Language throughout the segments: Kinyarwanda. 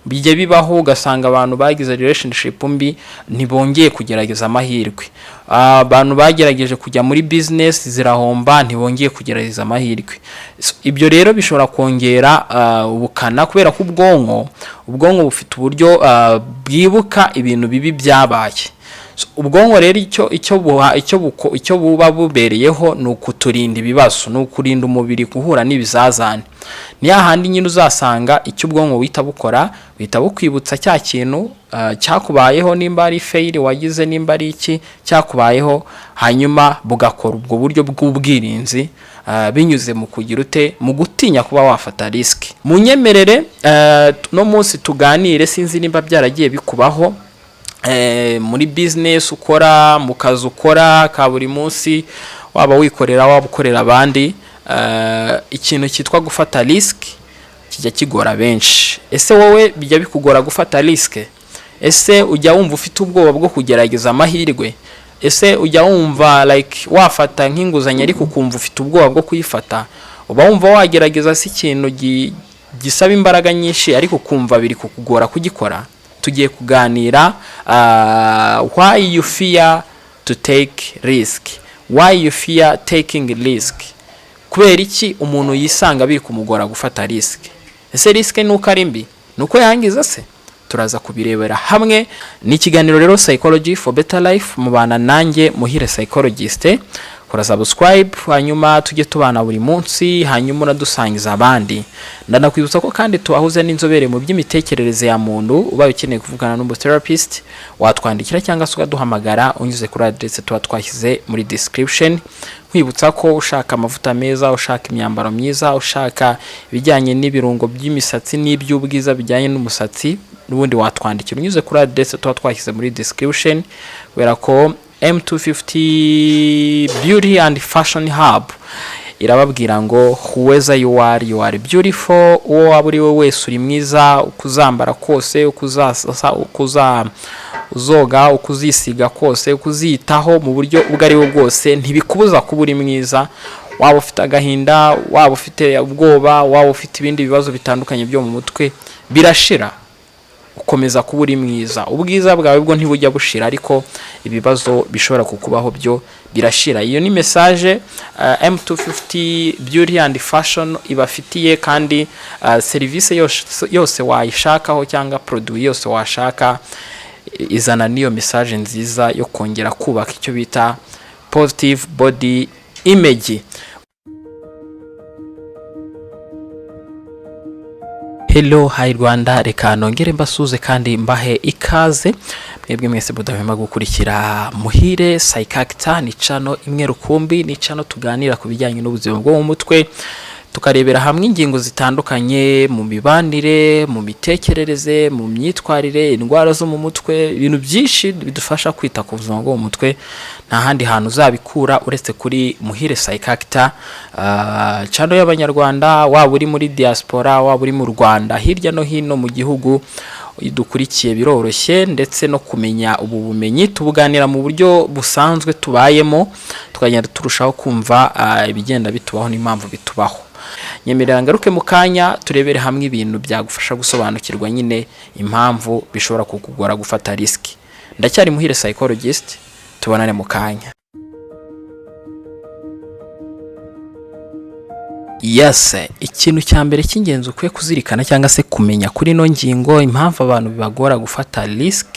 bijye bibaho ugasanga abantu bagize relationship mbi ntibongeye kugerageza amahirwe, abantu bagerageje kujya muri business zirahomba ntibongeye kugerageza amahirwe. Ibyo rero bishobora kongera ubukana kubera ko ubwonko bufite uburyo bwibuka ibintu bibi byabaye. Ubwonko rero icyo buba bubereyeho ni ukuturinda ibibazo, ni ukurinda umubiri guhura n'ibizazane. Ni hahandi nyine uzasanga icyo ubwonko wita bukora, wita bukwibutsa cya kintu cyakubayeho, nimba ari fail wagize, nimba ari iki cyakubayeho, hanyuma bugakora ubwo buryo bw'ubwirinzi binyuze mu kugira mu gutinya kuba wafata risk. Munyemerere no munsi tuganire, sinzi nimba byaragiye bikubaho muri business ukora, mu kazi ukora ka buri munsi, waba wikorera waba ukorera abandi, ikintu cyitwa gufata risk kijya kigora benshi. Ese wowe bijya bikugora gufata risk? Ese ujya wumva ufite ubwoba bwo kugerageza amahirwe? Ese ujya wumva like wafata nk'inguzanyo ariko ukumva ufite ubwoba bwo kuyifata? Uba wumva wagerageza si ikintu gisaba imbaraga nyinshi ariko kumva biri kukugora kugikora? Tugiye kuganira why you fear to take risk, why you fear taking risk. Kubera iki umuntu yisanga biri kumugora gufata risk? Ese risk nuko ari mbi, nuko yangiza se? Turaza kubirebera hamwe. Ni ikiganiro rero Psychology for Better Life, mubana nanjye Muhire Psychologist. Kora subscribe hanyuma tujye tubana buri munsi, hanyuma unadusangiza abandi. Ndanakwibutsa ko kandi tubahuze n'inzobere mu by'imitekerereze ya muntu. Ubaye ukeneye kuvugana n'umutherapist watwandikira cyangwa se ugaduhamagara unyuze kuri address tuba twashyize muri description. Kwibutsa ko ushaka amavuta meza, ushaka imyambaro myiza, ushaka ibijyanye n'ibirungo by'imisatsi n'iby'ubwiza bijyanye n'umusatsi, n'ubundi watwandikira unyuze kuri address tuba twashyize muri description. Wera ko M250 Beauty and Fashion Hub irababwira ngo whoever you are beautiful. Uwo waba uri we wese uri mwiza, ukuzambara kose, uzoga, ukuzisiga kose, ukuzitaho mu buryo ubwo ari bwo bwose, ntibikubuza kuba uri mwiza. Waba ufite agahinda, waba ufite ubwoba, waba ufite ibindi bibazo bitandukanye byo mu mutwe, birashira ukomeza kuba uri mwiza. Ubwiza bwawe bwo ntibujya bushira, ariko ibibazo bishobora kukubaho byo birashira. Iyo ni message M250 Beauty and Fashion ibafitiye, kandi service yose wayishakaho cyangwa produit yose washaka izana niyo message nziza yo kongera kubaka icyo bita positive body image. Hello, hi Rwanda, reka nongere mbasuze kandi mbahe ikaze mwebwe mwese budahwema gukurikira Muhire PsychActor. Ni channel imwe rukumbi, ni channel tuganira ku bijyanye n'ubuzima bwo mu mutwe, tukarebera hamwe ingingo zitandukanye mu mibanire, mu mitekerereze, mu myitwarire, indwara zo mu mutwe, ibintu byinshi bidufasha kwita ku buzima bwo mu mutwe. Nta handi hantu uzabikura uretse kuri Muhire PsychActor. Channel y'abanyarwanda, waba uri muri diaspora, waba uri mu Rwanda, hirya no hino mu gihugu idukurikiye biroroshye, ndetse no kumenya ubu bumenyi tubuganira mu buryo busanzwe tubayemo, tukagenda turushaho kumva ibigenda bitubaho n'impamvu bitubaho. Nyemerera ngaruke mu kanya turebere hamwe ibintu byagufasha gusobanukirwa nyine impamvu bishobora kukugora gufata risk. Ndacyari Muhire Psychologist, tubonane mu kanya. Yes, ikintu cya mbere cy'ingenzi ukwiye kuzirikana cyangwa se kumenya kuri no ngingo impamvu abantu bibagora gufata risk.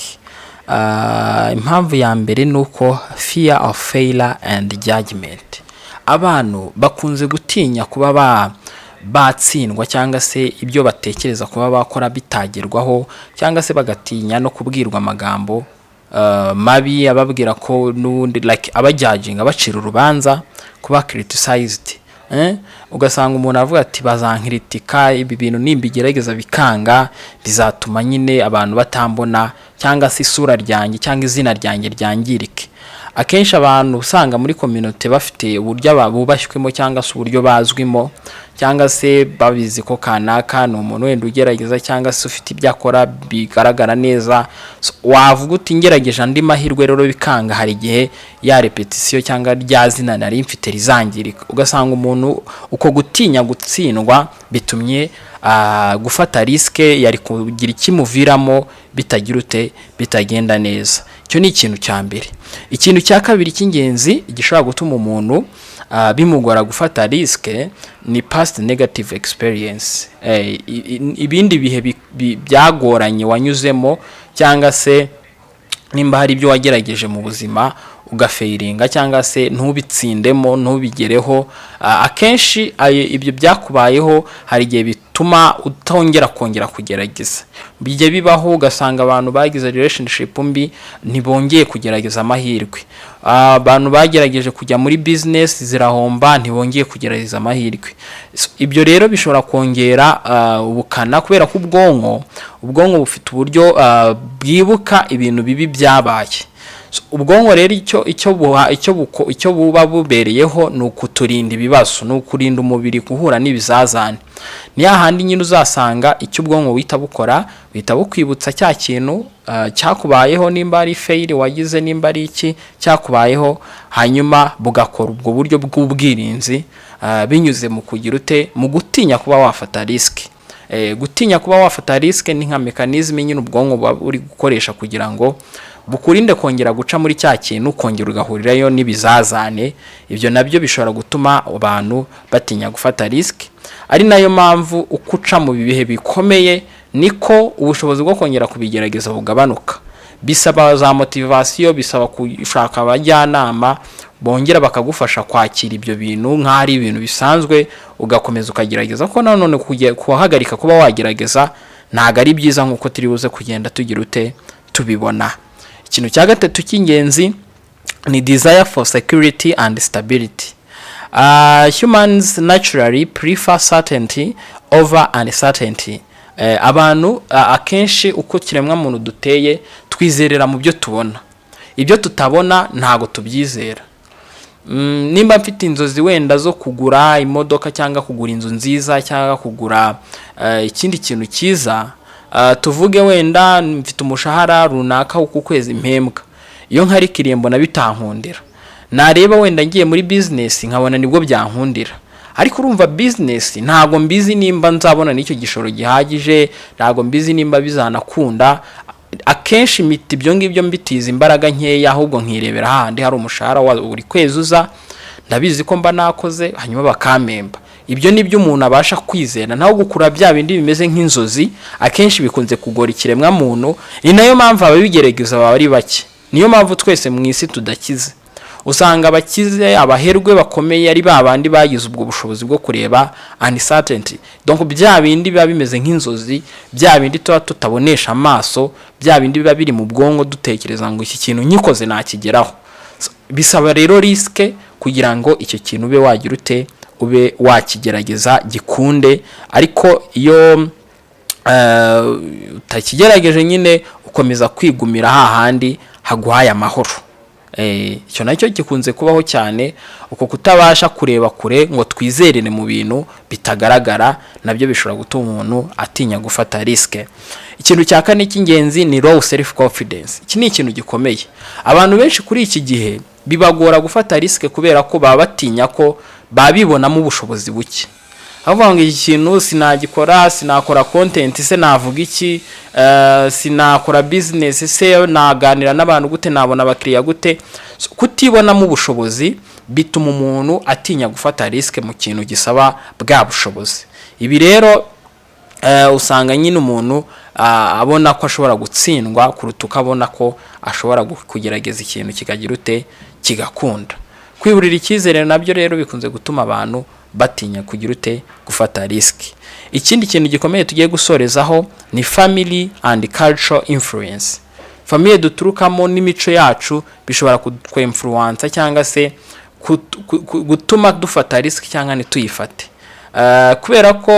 Impamvu ya mbere nuko fear of failure and judgment. Abantu bakunze gutinya kuba batsindwa cyangwa se ibyo batekereza kuba bakora bitagerwaho, cyangwa se bagatinya no kubwirwa amagambo mabi ababwira ko n'undi like abajudging, abacira urubanza, kuba criticized. Ugasanga umuntu avuga ati bazankritika, ibi bintu nimbigerageza bikanga bizatuma nyine abantu batambona, cyangwa se isura ryanjye cyangwa izina ryanjye ryangirike. akenshi abantu usanga muri community bafite uburyo babubashykwemo cyangwa se uburyo bazwimo cyangwa se babizi ko kanaka ni umuntu wenda ugerageza cyangwa se ufite ibyo akora bigaragara neza, wavuga uti ngerageje andi mahirwe rero bikanga, hari igihe ya repetition cyangwa rya zina nari mfite rizangirika, ugasanga umuntu uko gutinya gutsindwa bitumye gufata riske yari kugira ikimuviramo bitagenda neza. Icyo ni ikintu cya mbere. Ikintu cya kabiri cy'ingenzi gishobora gutuma umuntu bimugora gufata riske ni past negative experience, ibindi bihe byagoranye wanyuzemo cyangwa se nimba hari ibyo wagerageje mu buzima ugafeiringa cyangwa se ntubitsindemo ntubigereho, akenshi ibyo byakubayeho hari igihe bituma utongera kugerageza. Bijye bibaho ugasanga abantu bagize relationship mbi ntibongeye kugerageza amahirwe, abantu bagerageje kujya muri business zirahomba ntibongeye kugerageza amahirwe. Ibyo rero bishobora kongera ubukana kubera ko ubwonko bufite uburyo bwibuka ibintu bibi byabaye. Ubwonko rero icyo buba bubereyeho ni ukuturinda ibibazo, ni ukurinda umubiri guhura n'ibizazane. Ni hahandi nyine uzasanga icyo ubwonko wita bukora, wita bukwibutsa cya kintu cyakubayeho, nimba ari fail wagize, nimba ari iki cyakubayeho, hanyuma bugakora ubwo buryo bw'ubwirinzi binyuze mu kugira mu gutinya kuba wafata risk. Gutinya kuba wafata risk ni nka mechanism nyine ubwonko buba buri gukoresha kugira ngo bukurinde kongera guca muri cya kintu, kongera ugahurirayo n'ibizazane. Ibyo nabyo bishobora gutuma abantu batinya gufata risk. Ari nayo mpamvu ukuca mu bihe bikomeye niko ubushobozi bwo kongera kubigerageza bugabanuka. Bisaba za motivation, bisaba gushaka abajyanama bongera bakagufasha kwakira ibyo bintu nk'ari ibintu bisanzwe, ugakomeza ukagerageza ko nanone kuhagarika kuba wagerageza ntago ari byiza nkuko turi buze kugenda tugira tubibona. Ikintu cya gatatu cy'ingenzi ni desire for security and stability. Humans naturally prefer certainty over uncertainty. Abantu akenshi uko kiremwa muntu duteye twizerera mu byo tubona, ibyo tutabona ntago tubyizera. Nimba mfite inzozi wenda zo kugura imodoka cyangwa kugura inzu nziza cyangwa kugura ikindi kintu cyiza, tuvuge wenda mfite umushahara runaka uku kwezi impembwa, iyo nkarikiriye mbona bitankundira, nareba wenda ngiye muri business nkabona nibwo byankundira. Ariko urumva business ntago mbizi nimba nzabona n'icyo gishoro gihagije, ntago mbizi nimba bizanakunda. Akenshi miti ibyo ngibyo mbitiza imbaraga nkeya, ahubwo nkirebera handi hari umushahara uri kwezuza, ndabizi ko mba nakoze hanyuma bakamemba. Ibyo nibyo umuntu abasha kwizera, naho gukura bya bindi bimeze nk'inzozi akenshi bikunze kugora ikiremwa muntu. Ni nayo mpamvu ababigerageza baba ari bake, niyo mpamvu twese mu isi tudakize. Usanga abakize abaherwe bakomeye ari babandi bagize ubwo bushobozi bwo kureba uncertainty, donc bya bindi biba bimeze nk'inzozi, bya bindi tutabonesha amaso, bya bindi biba biri mu bwonko dutekereza ngo iki kintu nyikoze nakigeraho. Bisaba rero risk kugira ngo icyo kintu ube wakigerageza gikunde. Ariko iyo utakigerageje nyine ukomeza kwigumira hahandi haguhaye amahoro. Icyo nacyo gikunze kubaho cyane, uko kutabasha kureba kure ngo twizerere mu bintu bitagaragara, nabyo bishobora gutuma umuntu atinya gufata risk. Ikintu cya kane cy'ingenzi ni low self confidence. Iki ni ikintu gikomeye. Abantu benshi kuri iki gihe bibagora gufata risk kubera ko baba batinya ko babibonamo ubushobozi buke. Avuga ngo iki kintu sinagikora, sinakora content se navuga iki, sinakora business se naganira n'abantu gute, nabona abakiriya gute. Kutibonamo ubushobozi bituma umuntu atinya gufata risk mu kintu gisaba bwa bushobozi. Ibi rero usanga nyine umuntu abona ko ashobora gutsindwa kuruta ukabona ko ashobora kugerageza ikintu kikagira kigakunda. Kwiburira icyizere nabyo rero bikunze gutuma abantu batinya kugira gufata risk. Ikindi kintu gikomeye tugiye gusorezaho ni family and cultural influence. Family duturukamo n'imico yacu bishobora kutwinfluence cyangwa se gutuma dufata risk cyangwa ntituyifate. Kubera ko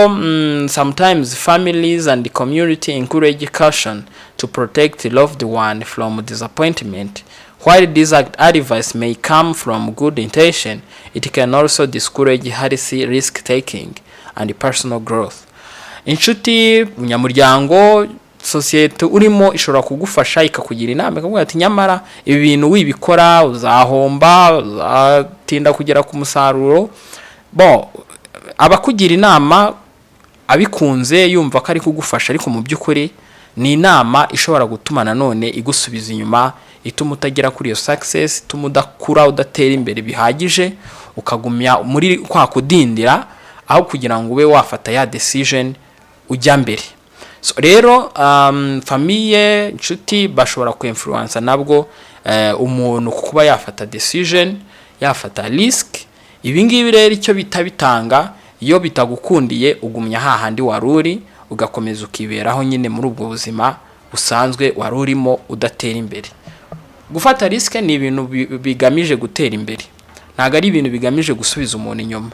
sometimes families and the community encourage caution to protect the loved one from disappointment. While this advice may come from good intention, it can also discourage healthy risk taking and personal growth. Inshuti, munyamuryango, societe urimo ishobora kugufasha ikakugira inama ikavuga ati nyamara ibi bintu wibikora uzahomba, uzatinda kugera ku musaruro. Abakugira inama abikunze yumva ko ari kugufasha, ariko mu by'ukuri ni inama ishobora gutuma nanone igusubiza inyuma, ituma utagera kuri iyo success, ituma udakura, udatera imbere bihagije, ukagumya muri kwa kudindira aho kugira ngo ube wafata ya decision ujya mbere. So rero famille, inshuti bashobora ku influence nabwo umuntu kuba yafata decision, yafata risk. Ibi ngibi rero icyo bitanga, iyo bitagukundiye ugumya hahandi waruri, ugakomeza ukiberaho nyine muri ubwo buzima busanzwe warurimo udatera imbere. Gufata risk ni ibintu bigamije gutera imbere, ntago ari ibintu bigamije gusubiza umuntu inyuma.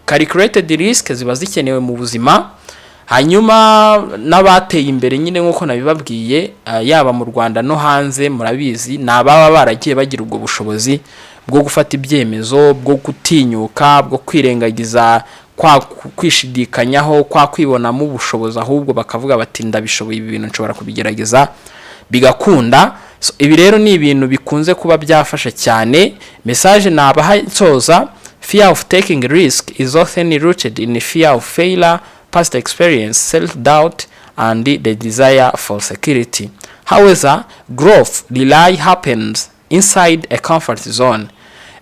Calculated risk ziba zikenewe mu buzima. Hanyuma n'abateye imbere nyine nkuko nabibabwiye, yaba mu Rwanda no hanze, murabizi nababa baragiye bagira ubwo bushobozi bwo gufata ibyemezo, bwo gutinyuka, bwo kwirengagiza kwa kwishidikanyaho, kwa kwibonamo ubushobozi, ahubwo bakavuga bati ndabishoboye, ibi bintu nshobora kubigerageza bigakunda. So ibi rero ni ibintu bikunze kuba byafasha cyane. Message nabaha nsoza: fear of taking risk is often rooted in fear of failure, past experience, self-doubt, and the desire for security. However, growth really happens inside a comfort zone.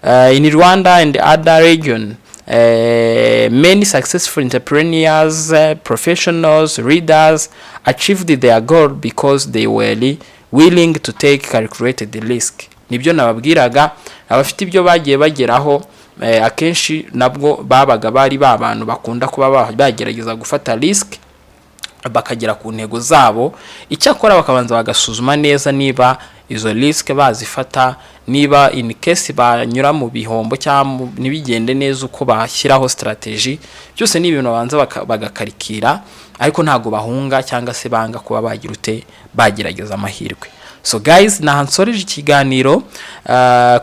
In Rwanda and other regions, many successful entrepreneurs, professionals, leaders achieved their goal because they were willing to take calculated risk. Nibyo nababwiraga, abafite ibyo bagiye bageraho akenshi nabwo babaga bari babantu bakunda kuba bagerageza gufata risk bakagera ku ntego zabo. Icyakora bakabanza bagasuzuma neza niba izo risk bazifata, niba in case banyura mu bihombo cyangwa nibigende neza uko bashyiraho strategy. Byose ni ibintu babanza bagakarikira, ariko ntago bahunga cyangwa se banga kuba bagira ute bagerageza amahirwe. So guys, nahansoreje ikiganiro.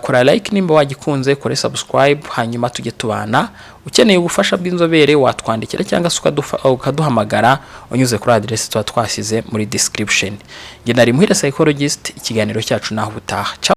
Kora like nimba wagikunze, kore subscribe, hanyuma tujye tubana. Ukeneye ubufasha bw'inzobere watwandikira cyangwa se ukaduhamagara unyuze kuri address twasize muri description. Nge nari Muhire psychologist, ikiganiro cyacu naho butaha.